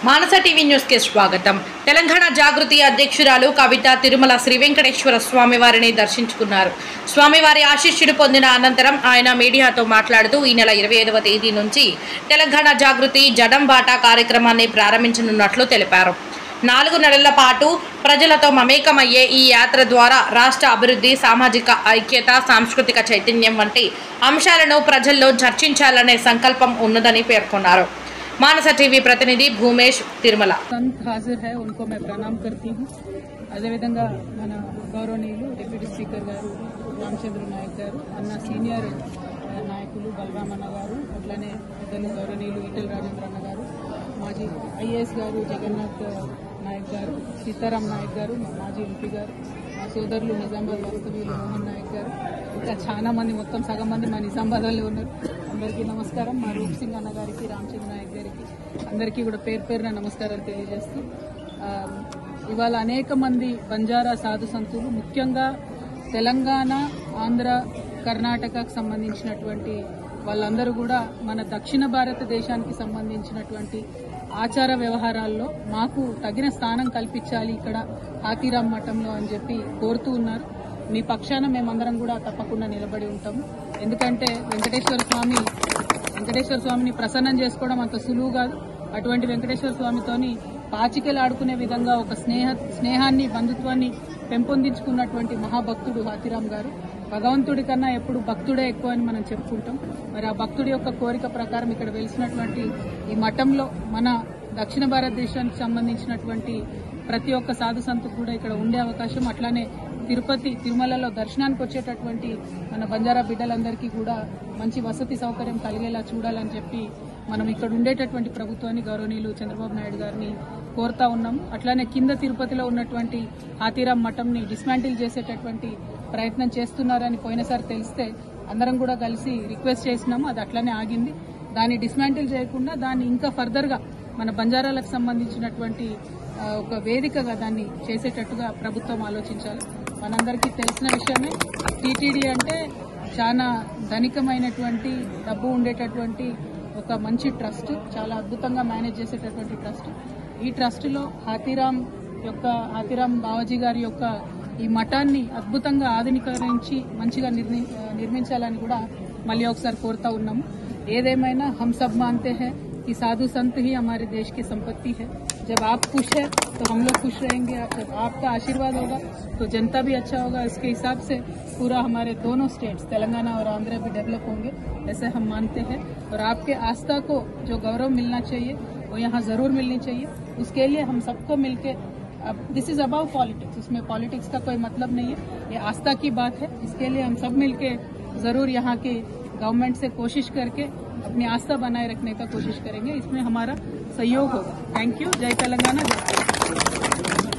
మానస TV news కి స్వాగతం। తెలంగాణ జాగృతి అధ్యక్షురాలు కవిత తిరుమల శ్రీ వెంకటేశ్వర స్వామి వారిని దర్శించుకున్నారు। స్వామివారి ఆశీస్సులు పొందిన అనంతరం ఆయన మీడియాతో మాట్లాడుతూ ఈ నెల 25వ తేదీ నుంచి తెలంగాణ జాగృతి జడంబాట కార్యక్రమాన్ని ప్రారంభించనున్నట్లు తెలిపారు। 4 నెలల పాటు ప్రజలతో మమేకమయ్యే ఈ యాత్ర ద్వారా రాష్ట్ర అభివృద్ధి, సామాజిక ఐక్యత, సాంస్కృతిక చైతన్యం వంటి అంశాలను ప్రజల్లో చర్చించాలనే సంకల్పం ఉన్నదని పేర్కొన్నారు। मानसा टीवी प्रतिनिधि भूमेश तिरुमला संत हाजिर है, उनको मैं प्रणाम करती हूँ। अदे विधंगा मन गौरवनीयुलु डिप्यूटी स्पीकर गारू रामचंद्र नायक गारू अन्न सीनियर नायकुलु बलरामन्न गारू अट्लाने इदनु गौरवनीयुलु ईटल राजेंद्र अन्न गारू माजी IAS गारू जगन्नाथ नायक गारू सीताराम नायक गारू माजी MP गारू మా సోదరులు నిజామాబాద్ వాస్తవ్యులు మోహన్ నాయక్ గారు ఇంకా చాలా మంది మొత్తం సగం మంది మా నిజామాబాద్లో ఉన్నారు। అందరికీ నమస్కారం। మా రూప్ సింగ్ అన్న గారికి, రామచంద్ర నాయక్ గారికి అందరికీ కూడా పేరు పేరున నమస్కారాలు తెలియజేస్తూ ఇవాళ అనేక మంది బంజారా సాధు సంతులు ముఖ్యంగా తెలంగాణ, ఆంధ్ర, కర్ణాటకకు సంబంధించినటువంటి వాళ్ళందరూ కూడా మన దక్షిణ భారతదేశానికి సంబంధించినటువంటి ఆచార వ్యవహారాల్లో మాకు తగిన స్థానం కల్పించాలి ఇక్కడ హాతీరామ్ మఠంలో అని చెప్పి కోరుతూ ఉన్నారు। మీ పక్షాన మేమందరం కూడా తప్పకుండా నిలబడి ఉంటాము। ఎందుకంటే వెంకటేశ్వర స్వామిని ప్రసన్నం చేసుకోవడం అంత సులువు కాదు। అటువంటి వెంకటేశ్వర స్వామితోని పాచికలు ఆడుకునే విధంగా ఒక స్నేహాన్ని, బంధుత్వాన్ని పెంపొందించుకున్నటువంటి మహాభక్తుడు హాతీరామ్ గారు। భగవంతుడి కన్నా ఎప్పుడు భక్తుడే ఎక్కువ అని మనం చెప్పుకుంటాం। మరి ఆ భక్తుడి యొక్క కోరిక ప్రకారం ఇక్కడ వెలిసినటువంటి ఈ మఠంలో మన దక్షిణ భారతదేశానికి సంబంధించినటువంటి ప్రతి ఒక్క సాధు సంతు కూడా ఇక్కడ ఉండే అవకాశం, అట్లానే తిరుపతి, తిరుమలలో దర్శనానికి వచ్చేటటువంటి మన బంజారా బిడ్డలందరికీ కూడా మంచి వసతి సౌకర్యం కలిగేలా చూడాలని చెప్పి మనం ఇక్కడ ఉండేటటువంటి ప్రభుత్వాన్ని, గౌరవనీయులు చంద్రబాబు నాయుడు గారిని కోరుతా ఉన్నాము। అట్లానే కింద తిరుపతిలో ఉన్నటువంటి హాతీరామ్ మఠంని డిస్మాంటిల్ చేసేటటువంటి ప్రయత్నం చేస్తున్నారని పోయినసారి తెలిస్తే అందరం కూడా కలిసి రిక్వెస్ట్ చేసినాము। అది అట్లానే ఆగింది। దాన్ని డిస్మాంటిల్ చేయకుండా దాన్ని ఇంకా ఫర్దర్ గా మన బంజారాలకు సంబంధించినటువంటి ఒక వేదికగా దాన్ని చేసేటట్టుగా ప్రభుత్వం ఆలోచించాలి। మనందరికీ తెలిసిన విషయమే, టీటీడీ అంటే చాలా ధనికమైనటువంటి, డబ్బు ఉండేటటువంటి ఒక మంచి ట్రస్ట్, చాలా అద్భుతంగా మేనేజ్ చేసేటటువంటి ట్రస్ట్। ఈ ట్రస్టులో హాతీరామ్ బావాజీ గారి యొక్క ఈ మఠాన్ని అద్భుతంగా ఆధునీకరించి మంచిగా నిర్మించాలని కూడా మళ్ళీ ఒకసారి కోరుతా ఉన్నాము। ఏదేమైనా हम सब मानते हैं कि साधु संत ही हमारे देश की संपत्ति है। जब आप खुश है तो हम लोग खुश रहेंगे, जब आपका आशीर्वाद होगा तो जनता भी अच्छा होगा। इसके हिसाब से पूरा हमारे दोनों स्टेट्स तेलंगाना और आंध्र भी डेवलप होंगे, ऐसे हम मानते हैं। और आपके आस्था को जो गौरव मिलना चाहिए वो यहाँ जरूर मिलनी चाहिए। उसके लिए हम सबको मिलकर, अब दिस इज अबाउ पॉलिटिक्स, इसमें पॉलिटिक्स का कोई मतलब नहीं है, ये आस्था की बात है। इसके लिए हम सब मिलके जरूर यहाँ के गवर्नमेंट से कोशिश करके अपनी आस्था बनाए रखने का कोशिश करेंगे। इसमें हमारा सहयोग होगा। Thank you. जय तेलंगाना, जय